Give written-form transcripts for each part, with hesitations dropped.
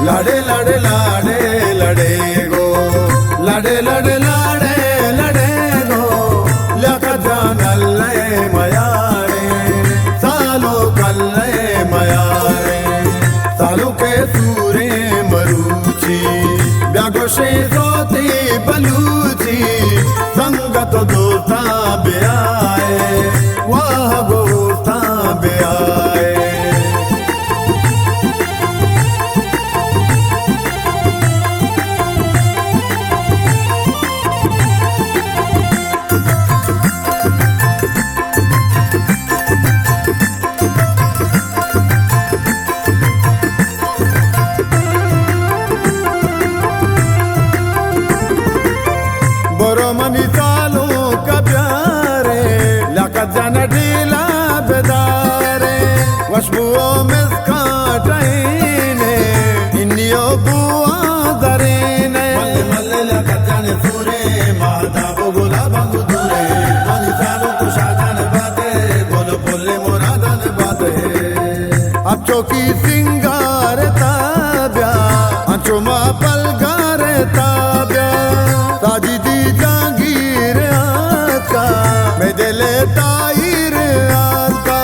लाडे लाडे लाडे लडे गो लाडे लाडे लाडे लडे गो लका जानल्ले मयारे सालो कल्ले मयारे सालो के सूरे मरुची ब्यागोशे सोती बलूची संगत दोस्ता ब्याए वाह गोस्ता ब्याए वशबुओ मिस्काटैने इन्नियो बुआ दरेने मल्ले मल्ले लकजाने सूरे मादा बुगुला बंगु दूरे मनी सालो कुशादन बाते बोलो बोले मोरादन बाते अच्छो की सिंगार ताब्या अच्छो मा पलगार ताब्या साजिदी जागीर आका मैं दिले ताईर आका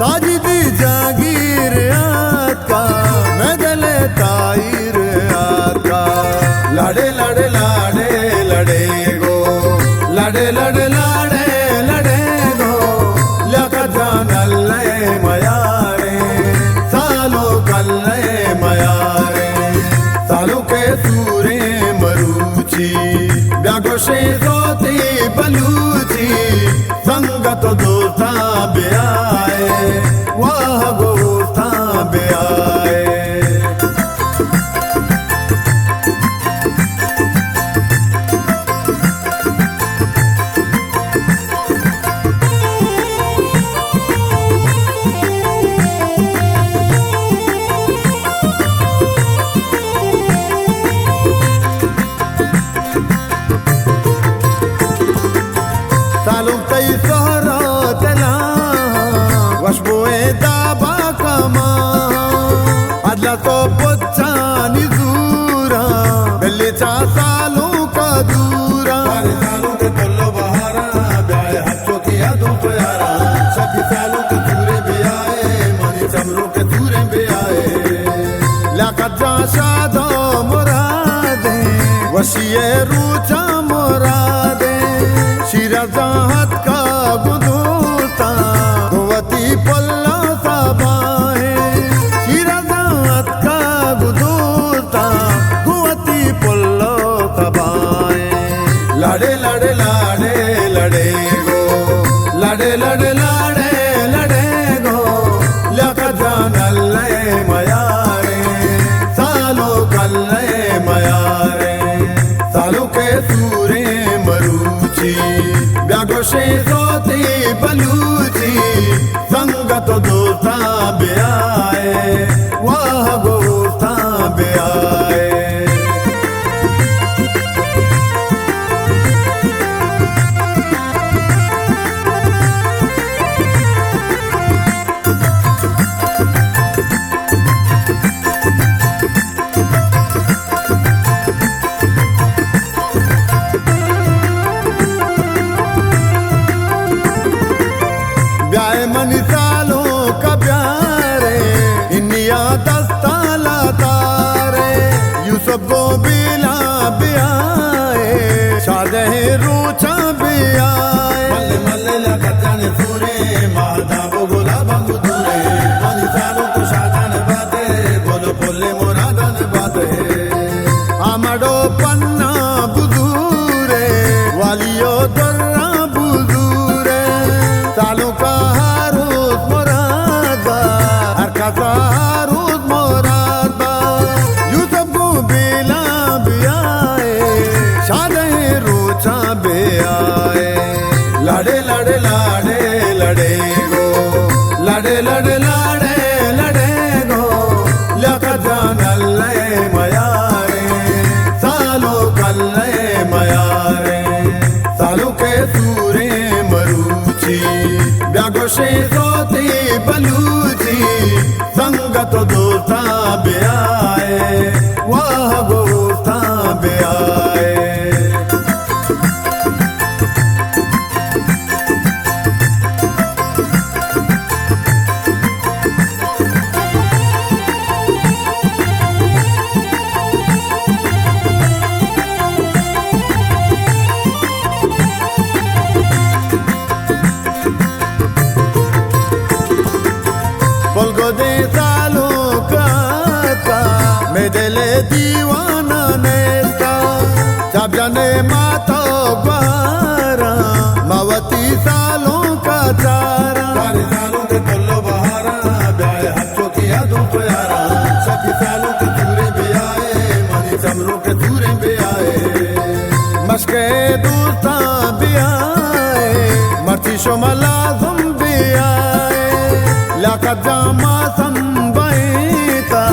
साजिदी जागीर आका मैं दिले ताईर आका लाडे लाडे लाडे लडे गो लाडे लाडे लाडे लडे गो लका जानल्ले मयारे सालो कल्ले मयारे सालो के सूरे मरुची ब्यागोशे सोती बलूची संगत दोस्ता ब्याए वाह गोस्ता ब्याए सालुक तई सोहरा चला वशबुए दाबा कमा अदला तो पुच्छा निजूरा बिल्ली चा सालों का दूरा सालों के तल्लो बहारा ब्याए हच्चो किया दो प्यारा सभी सालों के दूरे भी आए मनी चमरों के दूरे भी आए लकजा शादो मुरादे वशिये रूचा मुरादे शिराजाहत का गुदूता गुवती पल्ला साबाए शिराजाहत का गुदूता गुवती पल्ला साबाए लाडे लाडे लाडे लडे गो लाडे लाडे लाडे लडे गो लका जानल्ले मयारे सालो कल्ले मयारे सालो के सूरे मरुची ब्यागोशे सोती बलूची संगत दोस्ता ब्याए वाह गोस्ता ब्याए ब्याए मनी सालों का प्यारे इन्निया रोचा भी आए मल्ले मल्ले लगा जाने सूरे मादा वो गुलाब अंगूरे मनी सालों को शादान बाते बोलो बोले मुरादान बाते आमडो पन्ना बुदूरे वालियो दर्रा बुदूरे सालों का हारूस मुरादा हर का हारूस मुरादा यूसुफ को बेला भी आए शादे रोचा बे आए लड़े लड़े लाड़े लड़े गो लड़े लड़े लाड़े लड़े गो लका जान अल्ले मयारे सालो कल्ले मयारे सालो के सूरे मरूची ब्यागोशे सोती बलूची संगत दोस्ता बे आए वाह गोस्ता बे आए दे सालों का मैं दिले दीवाना नेता जब जाने माता बारा मावती सालों का चारा सारे सालों के तल्लो बहारा ब्याह हच्चों की यादों को यारा सभी सालों के दूरे भी आए मनी समरों के दूरे भी आए मशके दूस्ता भी आए मर्ची शुमला जुम भी आए लाका जामा संबईता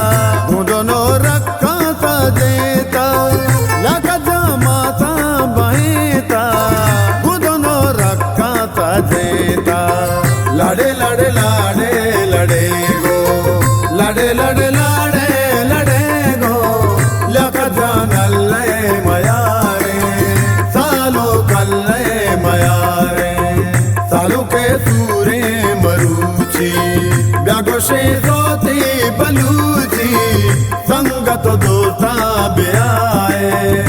दोनों रखा सजेता लाका जामा संबईता दोनों रखा सजेता लड़े लड़े लाड़े लड़े गो लड़े लड़े लाड़े लड़े गो लाका जान अल्ले मयारे सालो कल्ले मयारे सालो के सूरे मरूची ब्यागोशे सोती बलूची संगत दोस्ता बे आए